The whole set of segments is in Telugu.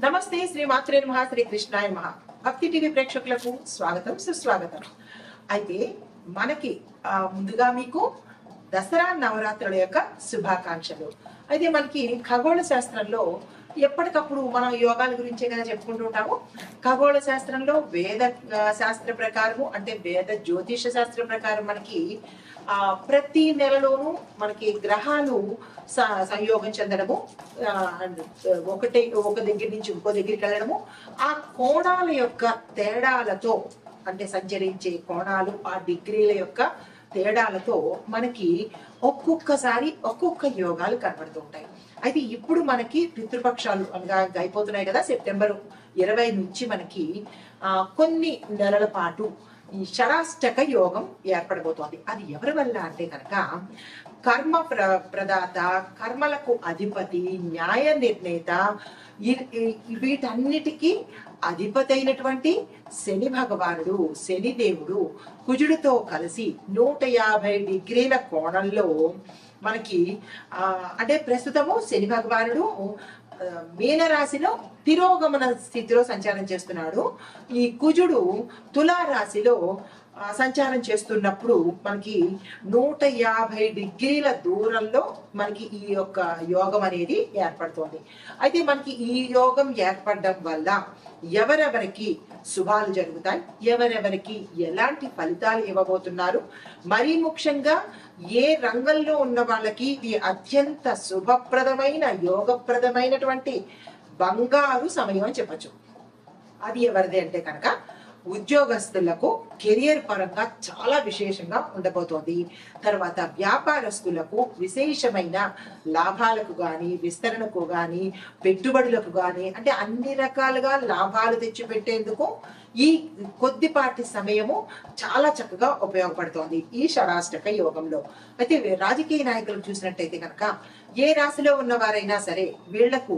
నమస్తే శ్రీ మాత్రే నమః శ్రీ కృష్ణాయ నమః. భక్తి టీవీ ప్రేక్షకులకు స్వాగతం సుస్వాగతం. అయితే మనకి ముందుగా మీకు దసరా నవరాత్రుల యొక్క శుభాకాంక్షలు. అయితే మనకి ఖగోళ శాస్త్రంలో ఎప్పటికప్పుడు మనం యోగాల గురించే కదా చెప్పుకుంటూ ఉంటాము. ఖగోళ శాస్త్రంలో వేద శాస్త్ర ప్రకారము అంటే వేద జ్యోతిష శాస్త్ర ప్రకారం మనకి ప్రతి నెలలోనూ మనకి గ్రహాలు సంయోగం చెందడము, ఒక దగ్గర నుంచి ఇంకో దగ్గరికి వెళ్ళడము, ఆ కోణాల యొక్క తేడాలతో అంటే సంచరించే కోణాలు ఆ డిగ్రీల యొక్క తేడాలతో మనకి ఒక్కొక్కసారి ఒక్కొక్క యోగాలు కనబడుతూ ఉంటాయి. అయితే ఇప్పుడు మనకి పితృపక్షాలు అనగా అయిపోతున్నాయి కదా. సెప్టెంబర్ 20 నుంచి మనకి కొన్ని నెలల పాటు ఈ షడాష్టక యోగం ఏర్పడబోతోంది. అది ఎవరి వల్ల అంటే కనుక కర్మ ప్రదాత, కర్మలకు అధిపతి, న్యాయ నిర్ణేత, వీటన్నిటికీ అధిపతి అయినటువంటి శని భగవానుడు, శనిదేవుడు కుజుడితో కలిసి 150 డిగ్రీల కోణంలో మనకి అంటే ప్రస్తుతము శని భగవానుడు మీనరాశిలో తిరోగమన స్థితిలో సంచారం చేస్తున్నాడు. ఈ కుజుడు తులారాశిలో సంచారం చేస్తున్నప్పుడు మనకి 150 డిగ్రీల దూరంలో మనకి ఈ యొక్క యోగం అనేది ఏర్పడుతోంది. అయితే మనకి ఈ యోగం ఏర్పడడం వల్ల ఎవరెవరికి శుభాలు జరుగుతాయి, ఎవరెవరికి ఎలాంటి ఫలితాలు ఇవ్వబోతున్నారు, మరీ ముఖ్యంగా ఏ రంగంలో ఉన్న వాళ్ళకి ఇది అత్యంత శుభప్రదమైన యోగప్రదమైనటువంటి బంగారు సమయం అని చెప్పచ్చు. అది ఎవరిది అంటే కనుక ఉద్యోగస్తులకు కెరియర్ పరంగా చాలా విశేషంగా ఉండబోతోంది. తర్వాత వ్యాపారస్తులకు విశేషమైన లాభాలకు గాని, విస్తరణకు గాని, పెట్టుబడులకు గాని అంటే అన్ని రకాలుగా లాభాలు తెచ్చిపెట్టేందుకు ఈ కొద్దిపాటి సమయము చాలా చక్కగా ఉపయోగపడుతోంది ఈ షడాష్టక యోగంలో. అయితే రాజకీయ నాయకులు చూసినట్టయితే కనుక ఏ రాశిలో ఉన్నవారైనా సరే వీళ్లకు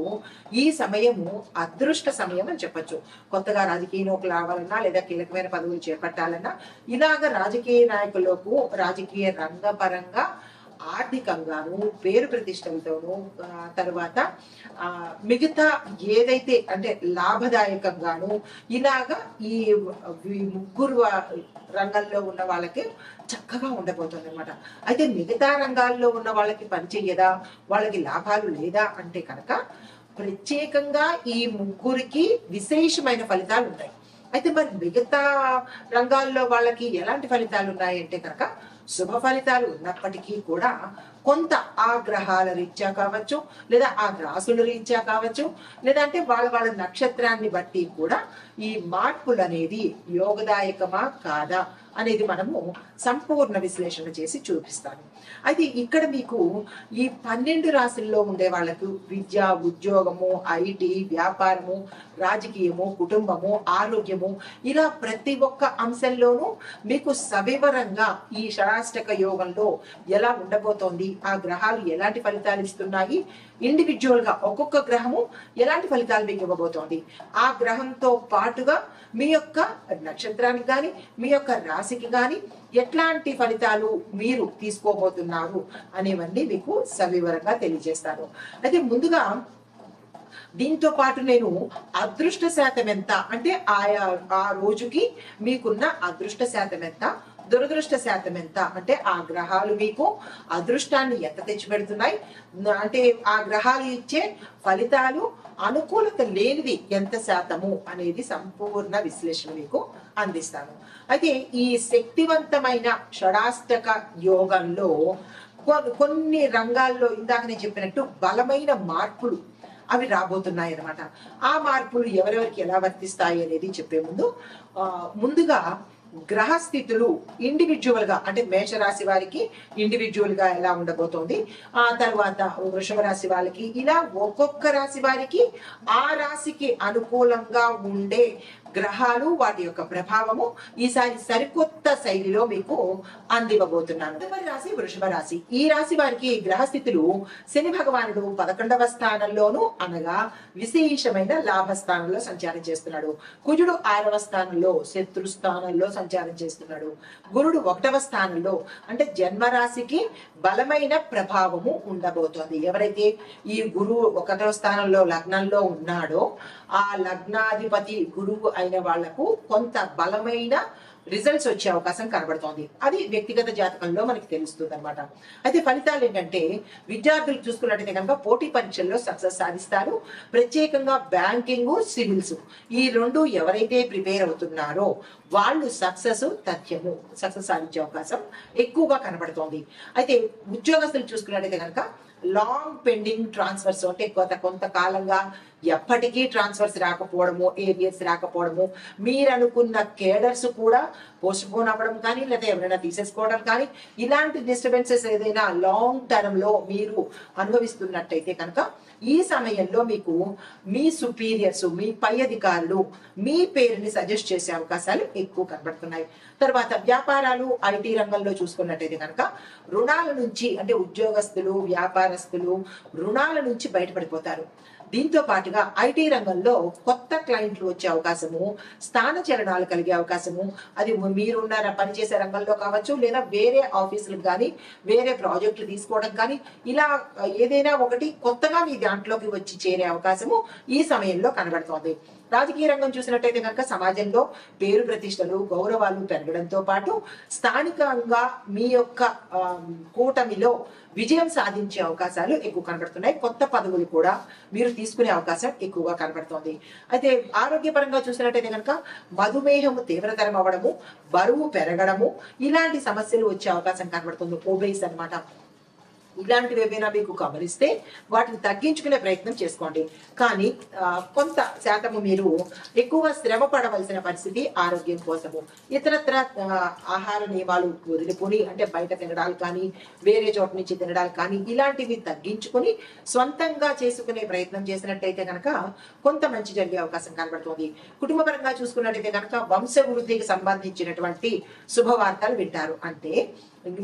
ఈ సమయము అదృష్ట సమయం అని చెప్పచ్చు. కొత్తగా రాజకీయంలోకి రావాలన్నా లేదా కీలకమైన పదవులు చేపట్టాలన్నా ఇలాగ రాజకీయ నాయకులకు రాజకీయ రంగపరంగా ఆర్థికంగాను పేరు ప్రతిష్టలతోనూ తర్వాత మిగతా ఏదైతే అంటే లాభదాయకంగాను ఇలాగా ఈ ముగ్గురు రంగంలో ఉన్న వాళ్ళకి చక్కగా ఉండబోతుంది అనమాట. అయితే మిగతా రంగాల్లో ఉన్న వాళ్ళకి పనిచేయదా, వాళ్ళకి లాభాలు లేదా అంటే కనుక ప్రత్యేకంగా ఈ ముగ్గురికి విశేషమైన ఫలితాలు ఉంటాయి. అయితే మరి మిగతా రంగాల్లో వాళ్ళకి ఎలాంటి ఫలితాలు ఉన్నాయి అంటే కనుక శుభ ఫలితాలు ఉన్నప్పటికీ కూడా కొంత ఆ గ్రహాల రీత్యా కావచ్చు, లేదా ఆ రాసుల రీత్యా కావచ్చు, లేదంటే వాళ్ళ నక్షత్రాన్ని బట్టి కూడా ఈ మార్పులు అనేది యోగదాయకమా కాదా అనేది మనము సంపూర్ణ విశ్లేషణ చేసి చూపిస్తాను. అయితే ఇక్కడ మీకు ఈ 12 రాశుల్లో ఉండే వాళ్ళకు విద్య, ఉద్యోగము, ఐటీ, వ్యాపారము, రాజకీయము, కుటుంబము, ఆరోగ్యము ఇలా ప్రతి ఒక్క అంశంలోనూ మీకు సవివరంగా ఈ షడాష్టక యోగంలో ఎలా ఉండబోతోంది, ఆ గ్రహాలు ఎలాంటి ఫలితాలు ఇస్తున్నాయి, ఇండివిజువల్ గా ఒక్కొక్క గ్రహము ఎలాంటి ఫలితాలు మీకు ఇవ్వబోతోంది, ఆ గ్రహంతో పాటుగా మీ యొక్క నక్షత్రానికి గాని మీ యొక్క రాశికి గాని ఎట్లాంటి ఫలితాలు మీరు తీసుకోబోతున్నారు అనేవన్నీ మీకు సవివరంగా తెలియజేస్తాను. అయితే ముందుగా దీంతో పాటు నేను అదృష్ట శాతం ఎంత అంటే ఆ రోజుకి మీకున్న అదృష్ట శాతం ఎంత, దురదృష్ట శాతం ఎంత అంటే ఆ గ్రహాలు మీకు అదృష్టాన్ని ఎంత తెచ్చిపెడుతున్నాయి, అంటే ఆ గ్రహాలు ఇచ్చే ఫలితాలు అనుకూలత లేనివి ఎంత శాతము అనేది సంపూర్ణ విశ్లేషణ మీకు అందిస్తాను. అయితే ఈ శక్తివంతమైన షడాష్టక యోగంలో కొన్ని రంగాల్లో ఇందాక నేను చెప్పినట్టు బలమైన మార్పులు అవి రాబోతున్నాయి అన్నమాట. ఆ మార్పులు ఎవరెవరికి ఎలా వర్తిస్తాయి అనేది చెప్పే ముందుగా గ్రహస్థితులు ఇండివిజువల్ గా అంటే మేషరాశి వారికి ఇండివిజువల్ గా ఎలా ఉండబోతోంది, ఆ తర్వాత వృషభ రాశి వాళ్ళకి ఇలా ఒక్కొక్క రాశి వారికి ఆ రాశికి అనుకూలంగా ఉండే గ్రహాలు వాటి యొక్క ప్రభావము ఈసారి సరికొత్త శైలిలో మీకు అందివ్వబోతున్నాను. తదుపరి రాశి వృషభ రాశి. ఈ రాశి వారికి గ్రహస్థితులు శని భగవానుడు 11వ స్థానంలోను అనగా విశేషమైన లాభస్థానంలో సంచారం చేస్తున్నాడు. కుజుడు 6వ స్థానంలో శత్రు స్థానంలో సంచారం చేస్తున్నాడు. గురుడు 1వ స్థానంలో అంటే జన్మరాశికి బలమైన ప్రభావము ఉండబోతోంది. ఎవరైతే ఈ గురువు 1వ స్థానంలో లగ్నంలో ఉన్నాడో ఆ లగ్నాధిపతి గురువు అయిన వాళ్లకు కొంత బలమైన రిజల్ట్స్ వచ్చే అవకాశం కనబడుతోంది. అది వ్యక్తిగత జాతకంలో మనకి తెలుస్తుంది అనమాట. అయితే ఫలితాలు ఏంటంటే విద్యార్థులు చూసుకున్నట్టయితే కనుక పోటీ పరీక్షల్లో సక్సెస్ సాధిస్తారు. ప్రత్యేకంగా బ్యాంకింగ్, సివిల్స్ ఈ రెండు ఎవరైతే ప్రిపేర్ అవుతున్నారో వాళ్ళు సక్సెస్ సాధించే అవకాశం ఎక్కువగా కనబడుతోంది. అయితే ఉద్యోగస్తులు చూసుకున్నట్టయితే కనుక లాంగ్ పెండింగ్ ట్రాన్స్ఫర్స్ అంటే కొంతకాలంగా ఎప్పటికీ ట్రాన్స్ఫర్స్ రాకపోవడము, ఏరియర్స్ రాకపోవడము, మీరు అనుకున్న కేడర్స్ కూడా పోస్ట్ పోన్ అవ్వడం కానీ లేదా ఎవరైనా తీసేసుకోవడం కానీ ఇలాంటి డిస్టర్బెన్సెస్ ఏదైనా లాంగ్ టర్మ్ లో మీరు అనుభవిస్తున్నట్టయితే కనుక ఈ సమయంలో మీకు మీ సుపీరియర్స్, మీ పై అధికారులు మీ పేరుని సజెస్ట్ చేసే అవకాశాలు ఎక్కువ కనబడుతున్నాయి. తర్వాత వ్యాపారాలు, ఐటీ రంగంలో చూసుకున్నట్టయితే కనుక రుణాల నుంచి అంటే ఉద్యోగస్తులు, వ్యాపారస్తులు రుణాల నుంచి బయటపడిపోతారు. దీంతో పాటుగా ఐటీ రంగంలో కొత్త క్లయింట్లు వచ్చే అవకాశము, స్థాన చలనాలు కలిగే అవకాశము, అది మీరున్న పనిచేసే రంగంలో కావచ్చు లేదా వేరే ఆఫీసులకు కానీ వేరే ప్రాజెక్టులు తీసుకోవడం కానీ ఇలా ఏదైనా ఒకటి కొత్తగా మీ దాంట్లోకి వచ్చి చేరే అవకాశము ఈ సమయంలో కనబడుతోంది. రాజకీయ రంగం చూసినట్టయితే కనుక సమాజంలో పేరు ప్రతిష్టలు, గౌరవాలు పెరగడంతో పాటు స్థానికంగా మీ యొక్క కూటమిలో విజయం సాధించే అవకాశాలు ఎక్కువ కనబడుతున్నాయి. కొత్త పదవులు కూడా మీరు తీసుకునే అవకాశం ఎక్కువగా కనబడుతోంది. అయితే ఆరోగ్యపరంగా చూసినట్టయితే కనుక మధుమేహము తీవ్రతరం అవ్వడము, బరువు పెరగడము ఇలాంటి సమస్యలు వచ్చే అవకాశం కనబడుతుంది. ఓబేస్ అన్నమాట. ఇలాంటివి ఏమైనా మీకు గమనిస్తే వాటిని తగ్గించుకునే ప్రయత్నం చేసుకోండి. కానీ కొంత శాతము మీరు ఎక్కువగా శ్రమ పడవలసిన పరిస్థితి ఆరోగ్యం కోసము. ఇతరత్ర ఆహార నియమాలు వదిలిపోని అంటే బయట తినడాలు కానీ వేరే చోట నుంచి తినడాలు కానీ ఇలాంటివి తగ్గించుకుని సొంతంగా చేసుకునే ప్రయత్నం చేసినట్టయితే కనుక కొంత మంచి జరిగే అవకాశం కనబడుతుంది. కుటుంబపరంగా చూసుకున్నట్టయితే కనుక వంశవృద్ధికి సంబంధించినటువంటి శుభవార్తలు వింటారు. అంటే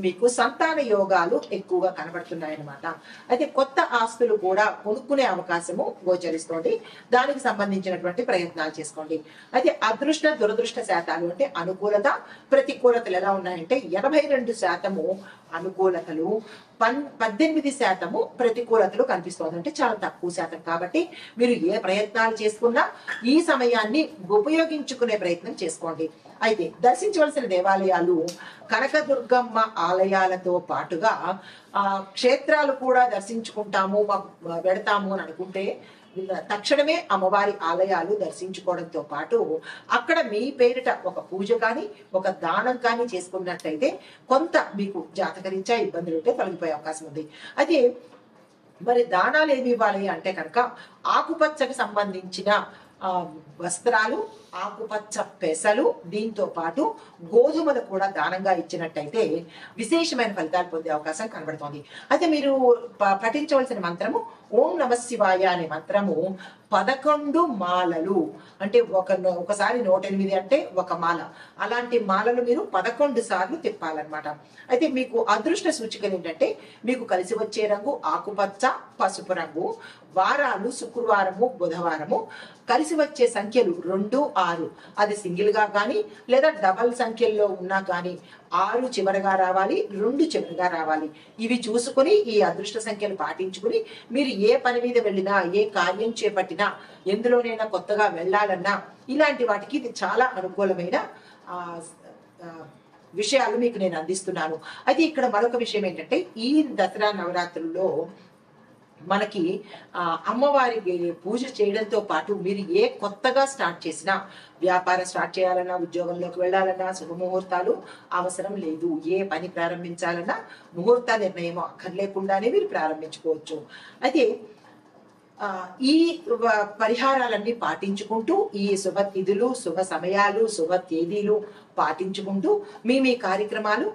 మీకు సంతాన యోగాలు ఎక్కువగా కనబడుతున్నాయన్నమాట. అయితే కొత్త ఆస్తులు కూడా కొనుక్కునే అవకాశము గోచరిస్తోంది. దానికి సంబంధించినటువంటి ప్రయత్నాలు చేసుకోండి. అయితే అదృష్ట దురదృష్ట శాతాలు అంటే అనుకూలత ప్రతికూలతలు ఎలా ఉన్నాయంటే 82% అనుకూలతలు, 18% ప్రతికూలతలు కనిపిస్తోంది. అంటే చాలా తక్కువ శాతం. కాబట్టి మీరు ఏ ప్రయత్నాలు చేసుకున్నా ఈ సమయాన్ని ఉపయోగించుకునే ప్రయత్నం చేసుకోండి. అయితే దర్శించవలసిన దేవాలయాలు కనకదుర్గమ్మ ఆలయాలతో పాటుగా క్షేత్రాలు కూడా దర్శించుకుంటాము, వెడతాము అని అనుకుంటే తక్షణమే అమ్మవారి ఆలయాలు దర్శించుకోవడంతో పాటు అక్కడ మీ పేరిట ఒక పూజ కానీ ఒక దానం కానీ చేసుకున్నట్టయితే కొంత మీకు జాతకరీత్యా ఇబ్బందులు ఉంటే తొలగిపోయే అవకాశం ఉంది. అయితే మరి దానాలు ఏమి ఇవ్వాలి అంటే కనుక ఆకుపచ్చకి సంబంధించిన వస్త్రాలు, ఆకుపచ్చ పెసలు, దీంతో పాటు గోధుమలు కూడా దానంగా ఇచ్చినట్టయితే విశేషమైన ఫలితాలు పొందే అవకాశం కనబడుతోంది. అయితే మీరు పఠించవలసిన మంత్రము ఓం నమ శివాయ అనే మంత్రము 11 మాలలు అంటే ఒకసారి 108 అంటే ఒక మాల, అలాంటి మాలలు మీరు 11 సార్లు తిప్పాలన్నమాట. అయితే మీకు అదృష్ట సూచికలు ఏంటంటే మీకు కలిసి వచ్చే రంగు ఆకుపచ్చ, పసుపు రంగు, వారాలు శుక్రవారము, బుధవారము, కలిసి వచ్చే సంఖ్యలు 2, 6 అది సింగిల్ గా కానీ లేదా డబల్ సంఖ్యల్లో ఉన్నా కానీ 6 చివరగా రావాలి, 2 చివరగా రావాలి. ఇవి చూసుకుని ఈ అదృష్ట సంఖ్యలు పాటించుకుని మీరు ఏ పని మీద వెళ్ళినా, ఏ కార్యం చేపట్టినా, ఎందులోనైనా కొత్తగా వెళ్ళాలన్నా ఇలాంటి వాటికి ఇది చాలా అనుకూలమైన విషయాలు మీకు నేను అందిస్తున్నాను. అయితే ఇక్కడ మరొక విషయం ఏంటంటే ఈ దసరా నవరాత్రుల్లో మనకి అమ్మవారికి పూజ చేయడంతో పాటు మీరు ఏ కొత్తగా స్టార్ట్ చేసినా, వ్యాపారం స్టార్ట్ చేయాలన్నా, ఉద్యోగంలోకి వెళ్ళాలన్నా శుభముహూర్తాలు అవసరం లేదు. ఏ పని ప్రారంభించాలన్నా ముహూర్త నిర్ణయం అక్కర్లేకుండానే మీరు ప్రారంభించుకోవచ్చు. అయితే ఈ పరిహారాలన్నీ పాటించుకుంటూ ఈ శుభ తిథులు, శుభ సమయాలు, శుభ తేదీలు పాటించుకుంటూ మీ కార్యక్రమాలు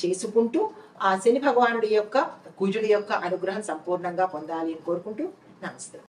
చేసుకుంటూ ఆ శని భగవానుడి యొక్క, కుజుడి యొక్క అనుగ్రహం సంపూర్ణంగా పొందాలి అని కోరుకుంటూ నమస్తే.